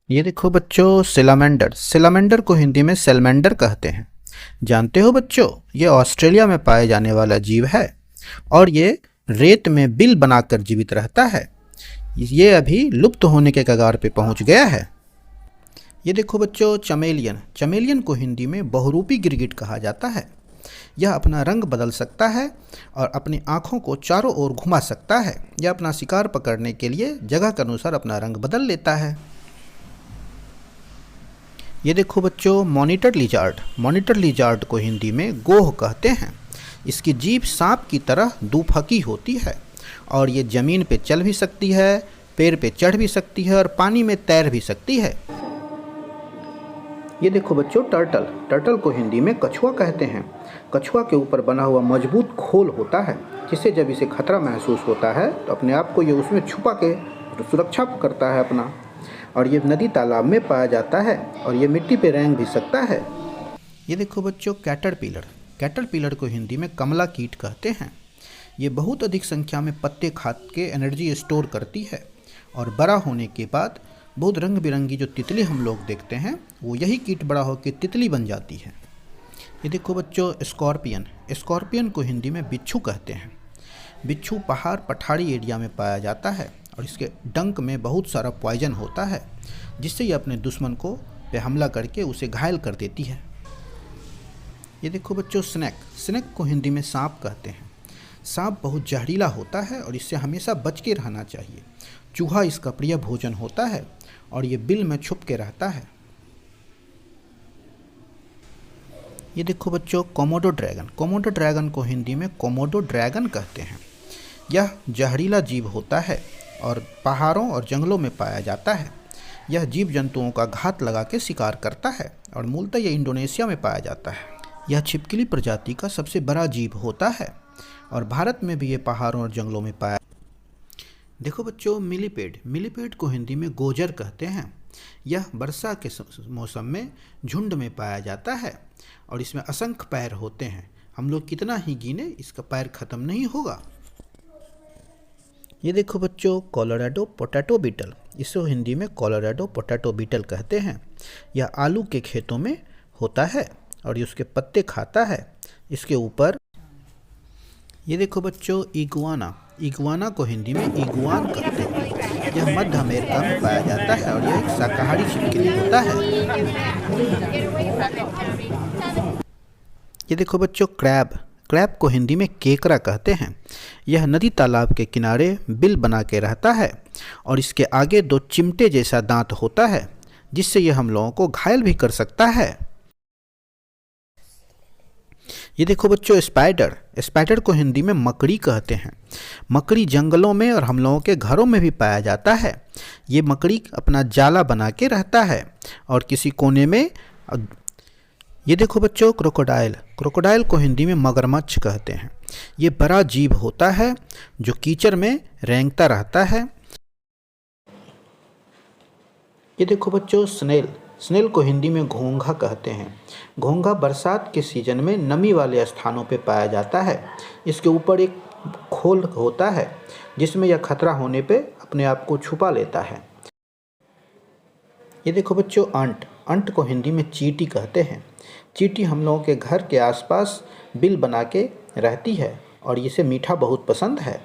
ये देखो बच्चों, सिलामेंडर। सिलामेंडर को हिंदी में सेलमेंडर कहते हैं। जानते हो बच्चों, ये ऑस्ट्रेलिया में पाए जाने वाला जीव है और ये रेत में बिल बनाकर जीवित रहता है। ये अभी लुप्त होने के कगार पे पहुंच गया है। ये देखो बच्चों, चमेलियन। चमेलियन को हिंदी में बहुरूपी गिरगिट कहा जाता है। यह अपना रंग बदल सकता है और अपनी आँखों को चारों ओर घुमा सकता है। यह अपना शिकार पकड़ने के लिए जगह के अनुसार अपना रंग बदल लेता है। ये देखो बच्चों, मॉनिटर लिजार्ड। मॉनिटर लिजार्ड को हिंदी में गोह कहते हैं। इसकी जीभ सांप की तरह दुफकी होती है और ये ज़मीन पे चल भी सकती है, पेड़ पे चढ़ भी सकती है और पानी में तैर भी सकती है। ये देखो बच्चों, टर्टल। टर्टल को हिंदी में कछुआ कहते हैं। कछुआ के ऊपर बना हुआ मजबूत खोल होता है, जिससे जब इसे खतरा महसूस होता है तो अपने आप को ये उसमें छुपा के सुरक्षा करता है अपना। और ये नदी तालाब में पाया जाता है और ये मिट्टी पे रेंग भी सकता है। ये देखो बच्चों, कैटरपिलर। कैटरपिलर को हिंदी में कमला कीट कहते हैं। ये बहुत अधिक संख्या में पत्ते खा के एनर्जी स्टोर करती है और बड़ा होने के बाद बहुत रंग बिरंगी जो तितली हम लोग देखते हैं, वो यही कीट बड़ा होकर तितली बन जाती है। ये देखो बच्चों, स्कॉर्पियन। स्कॉर्पियन को हिंदी में बिच्छू कहते हैं। बिच्छू पहाड़ पठारी एरिया में पाया जाता है और इसके डंक में बहुत सारा पॉइजन होता है, जिससे ये अपने दुश्मन को पे हमला करके उसे घायल कर देती है। ये देखो बच्चों, स्नेक। स्नेक को हिंदी में सांप कहते हैं। सांप बहुत जहरीला होता है और इससे हमेशा बच के रहना चाहिए। चूहा इसका प्रिय भोजन होता है और ये बिल में छुप के रहता है। ये देखो बच्चों, कोमोडो ड्रैगन। कोमोडो ड्रैगन को हिंदी में कोमोडो ड्रैगन कहते हैं। यह जहरीला जीव होता है और पहाड़ों और जंगलों में पाया जाता है। यह जीव जंतुओं का घात लगा के शिकार करता है और मूलतः यह इंडोनेशिया में पाया जाता है। यह छिपकली प्रजाति का सबसे बड़ा जीव होता है और भारत में भी ये पहाड़ों और जंगलों में पाया। देखो बच्चों, मिलीपेड। मिलीपेड को हिंदी में गोजर कहते हैं। यह वर्षा के मौसम में झुंड में पाया जाता है और इसमें असंख्य पैर होते हैं। हम लोग कितना ही गिने, इसका पैर खत्म नहीं होगा। ये देखो बच्चों, कोलोराडो पोटैटो बीटल। इसे हिंदी में कोलोराडो पोटैटो बीटल कहते हैं। यह आलू के खेतों में होता है और ये उसके पत्ते खाता है। इसके ऊपर ये देखो बच्चों, इगुआना। इगुआना को हिंदी में इगुआन कहते हैं। यह मध्य अमेरिका में पाया जाता है और यह एक शाकाहारी छिपकली होता है। ये देखो बच्चों, क्रैब। क्रैब को हिंदी में केकड़ा कहते हैं। यह नदी तालाब के किनारे बिल बना के रहता है और इसके आगे दो चिमटे जैसा दांत होता है, जिससे यह हम लोगों को घायल भी कर सकता है। ये देखो बच्चों, स्पाइडर। स्पाइडर को हिंदी में मकड़ी कहते हैं। मकड़ी जंगलों में और हम लोगों के घरों में भी पाया जाता है। ये मकड़ी अपना जाला बना के रहता है और किसी कोने में। ये देखो बच्चों, क्रोकोडाइल। क्रोकोडाइल को हिंदी में मगरमच्छ कहते हैं। ये बड़ा जीव होता है जो कीचड़ में रेंगता रहता है। ये देखो बच्चों, स्नेल। स्नेल को हिंदी में घोंघा कहते हैं। घोंघा बरसात के सीजन में नमी वाले स्थानों पे पाया जाता है। इसके ऊपर एक खोल होता है, जिसमें यह खतरा होने पे अपने आप को छुपा लेता है। ये देखो बच्चों, अंट। अंट को हिंदी में चींटी कहते हैं। चींटी हम लोगों के घर के आसपास बिल बना के रहती है और इसे मीठा बहुत पसंद है।